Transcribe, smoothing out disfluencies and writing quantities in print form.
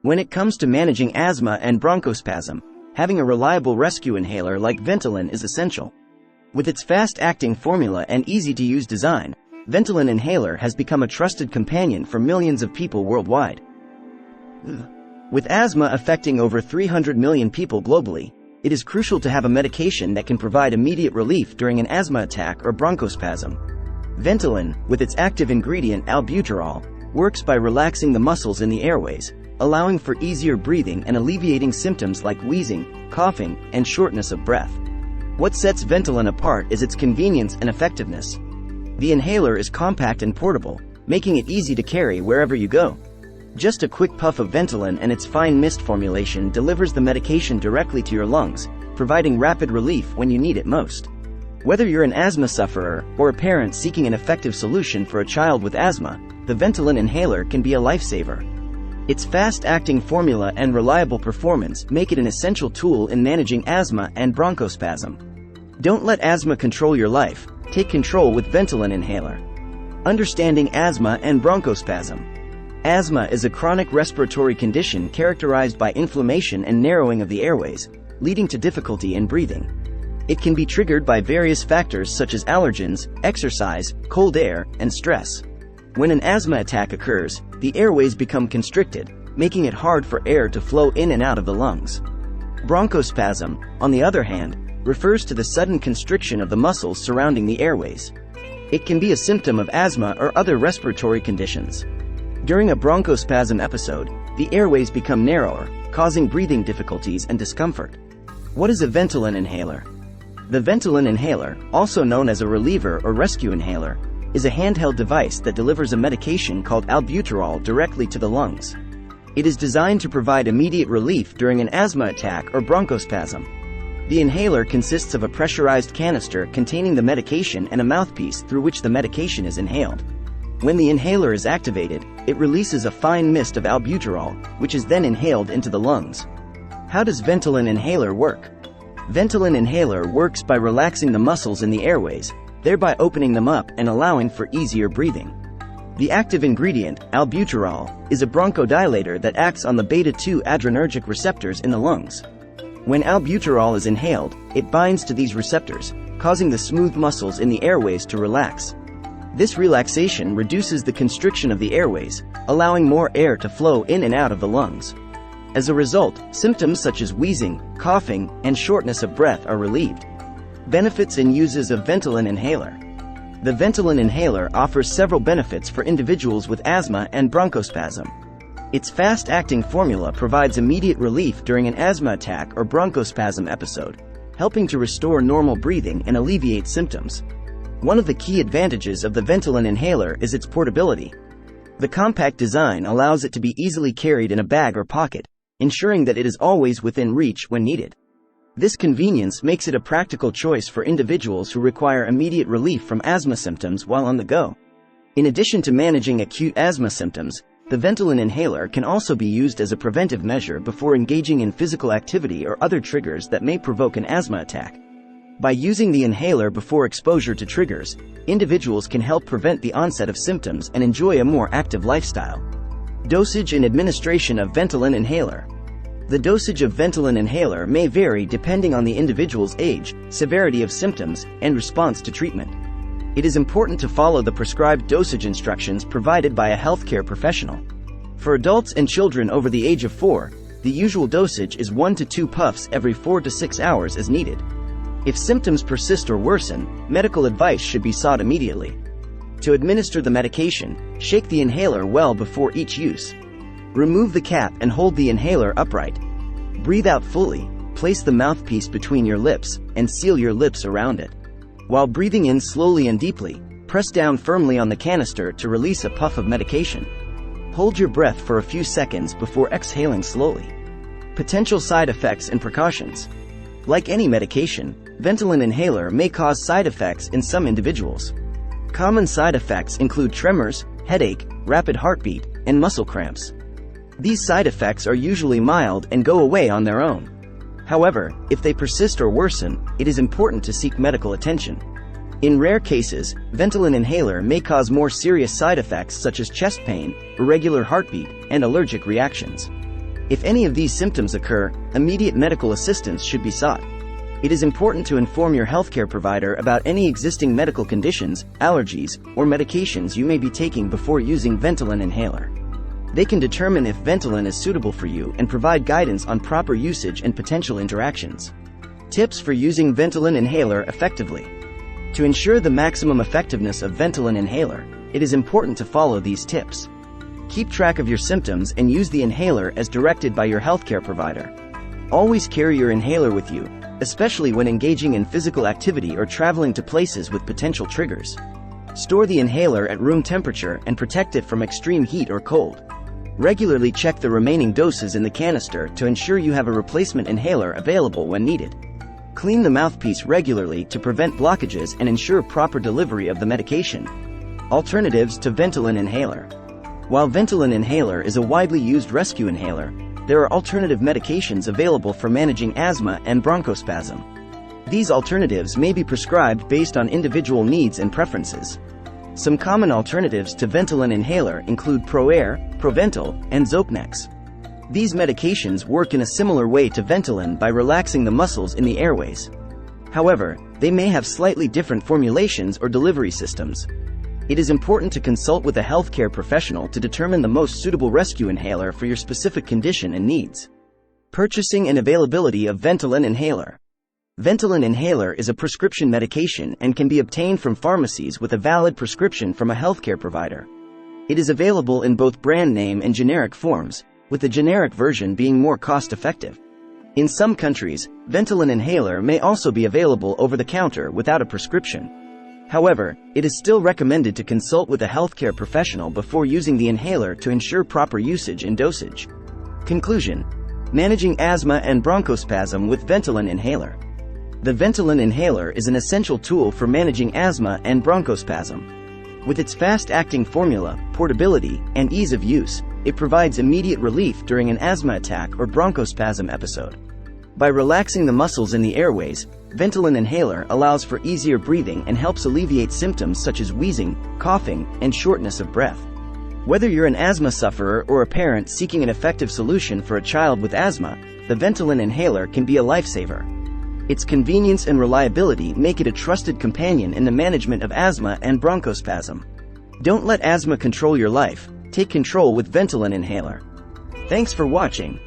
When it comes to managing asthma and bronchospasm, having a reliable rescue inhaler like Ventolin is essential. With its fast-acting formula and easy-to-use design, Ventolin Inhaler has become a trusted companion for millions of people worldwide. With asthma affecting over 300 million people globally, it is crucial to have a medication that can provide immediate relief during an asthma attack or bronchospasm. Ventolin, with its active ingredient albuterol, works by relaxing the muscles in the airways, allowing for easier breathing and alleviating symptoms like wheezing, coughing, and shortness of breath. What sets Ventolin apart is its convenience and effectiveness. The inhaler is compact and portable, making it easy to carry wherever you go. Just a quick puff of Ventolin and its fine mist formulation delivers the medication directly to your lungs, providing rapid relief when you need it most. Whether you're an asthma sufferer or a parent seeking an effective solution for a child with asthma, the Ventolin Inhaler can be a lifesaver. Its fast-acting formula and reliable performance make it an essential tool in managing asthma and bronchospasm. Don't let asthma control your life. Take control with Ventolin Inhaler. Understanding asthma and bronchospasm. Asthma is a chronic respiratory condition characterized by inflammation and narrowing of the airways, leading to difficulty in breathing. It can be triggered by various factors such as allergens, exercise, cold air, and stress. When an asthma attack occurs, the airways become constricted, making it hard for air to flow in and out of the lungs. Bronchospasm, on the other hand, refers to the sudden constriction of the muscles surrounding the airways. It can be a symptom of asthma or other respiratory conditions. During a bronchospasm episode, the airways become narrower, causing breathing difficulties and discomfort. What is a Ventolin inhaler? The Ventolin Inhaler, also known as a reliever or rescue inhaler, is a handheld device that delivers a medication called albuterol directly to the lungs. It is designed to provide immediate relief during an asthma attack or bronchospasm. The inhaler consists of a pressurized canister containing the medication and a mouthpiece through which the medication is inhaled. When the inhaler is activated, it releases a fine mist of albuterol, which is then inhaled into the lungs. How does Ventolin Inhaler work? Ventolin Inhaler works by relaxing the muscles in the airways, thereby opening them up and allowing for easier breathing. The active ingredient, albuterol, is a bronchodilator that acts on the beta-2 adrenergic receptors in the lungs. When albuterol is inhaled, it binds to these receptors, causing the smooth muscles in the airways to relax. This relaxation reduces the constriction of the airways, allowing more air to flow in and out of the lungs. As a result, symptoms such as wheezing, coughing, and shortness of breath are relieved. Benefits and uses of Ventolin Inhaler. The Ventolin Inhaler offers several benefits for individuals with asthma and bronchospasm. Its fast-acting formula provides immediate relief during an asthma attack or bronchospasm episode, helping to restore normal breathing and alleviate symptoms. One of the key advantages of the Ventolin Inhaler is its portability. The compact design allows it to be easily carried in a bag or pocket, ensuring that it is always within reach when needed. This convenience makes it a practical choice for individuals who require immediate relief from asthma symptoms while on the go. In addition to managing acute asthma symptoms, the Ventolin Inhaler can also be used as a preventive measure before engaging in physical activity or other triggers that may provoke an asthma attack. By using the inhaler before exposure to triggers, individuals can help prevent the onset of symptoms and enjoy a more active lifestyle. Dosage and administration of Ventolin Inhaler. The dosage of Ventolin Inhaler may vary depending on the individual's age, severity of symptoms, and response to treatment. It is important to follow the prescribed dosage instructions provided by a healthcare professional. For adults and children over the age of 4, the usual dosage is 1 to 2 puffs every 4 to 6 hours as needed. If symptoms persist or worsen, medical advice should be sought immediately. To administer the medication, shake the inhaler well before each use. Remove the cap and hold the inhaler upright. Breathe out fully, place the mouthpiece between your lips, and seal your lips around it. While breathing in slowly and deeply, press down firmly on the canister to release a puff of medication. Hold your breath for a few seconds before exhaling slowly. Potential side effects and precautions. Like any medication, Ventolin Inhaler may cause side effects in some individuals. Common side effects include tremors, headache, rapid heartbeat, and muscle cramps. These side effects are usually mild and go away on their own. However, if they persist or worsen, it is important to seek medical attention. In rare cases, Ventolin Inhaler may cause more serious side effects such as chest pain, irregular heartbeat, and allergic reactions. If any of these symptoms occur, immediate medical assistance should be sought. It is important to inform your healthcare provider about any existing medical conditions, allergies, or medications you may be taking before using Ventolin Inhaler. They can determine if Ventolin is suitable for you and provide guidance on proper usage and potential interactions. Tips for using Ventolin Inhaler effectively. To ensure the maximum effectiveness of Ventolin Inhaler, it is important to follow these tips. Keep track of your symptoms and use the inhaler as directed by your healthcare provider. Always carry your inhaler with you, especially when engaging in physical activity or traveling to places with potential triggers. Store the inhaler at room temperature and protect it from extreme heat or cold. Regularly check the remaining doses in the canister to ensure you have a replacement inhaler available when needed. Clean the mouthpiece regularly to prevent blockages and ensure proper delivery of the medication. Alternatives to Ventolin Inhaler. While Ventolin Inhaler is a widely used rescue inhaler, there are alternative medications available for managing asthma and bronchospasm. These alternatives may be prescribed based on individual needs and preferences. Some common alternatives to Ventolin Inhaler include ProAir, Proventil, and Zopnex. These medications work in a similar way to Ventolin by relaxing the muscles in the airways. However, they may have slightly different formulations or delivery systems. It is important to consult with a healthcare professional to determine the most suitable rescue inhaler for your specific condition and needs. Purchasing and availability of Ventolin Inhaler. Ventolin Inhaler is a prescription medication and can be obtained from pharmacies with a valid prescription from a healthcare provider. It is available in both brand name and generic forms, with the generic version being more cost-effective. In some countries, Ventolin Inhaler may also be available over the counter without a prescription. However, it is still recommended to consult with a healthcare professional before using the inhaler to ensure proper usage and dosage. Conclusion: managing asthma and bronchospasm with Ventolin Inhaler. The Ventolin Inhaler is an essential tool for managing asthma and bronchospasm. With its fast-acting formula, portability, and ease of use, it provides immediate relief during an asthma attack or bronchospasm episode. By relaxing the muscles in the airways, Ventolin Inhaler allows for easier breathing and helps alleviate symptoms such as wheezing, coughing, and shortness of breath. Whether you're an asthma sufferer or a parent seeking an effective solution for a child with asthma, the Ventolin Inhaler can be a lifesaver. Its convenience and reliability make it a trusted companion in the management of asthma and bronchospasm. Don't let asthma control your life. Take control with Ventolin Inhaler. Thanks for watching.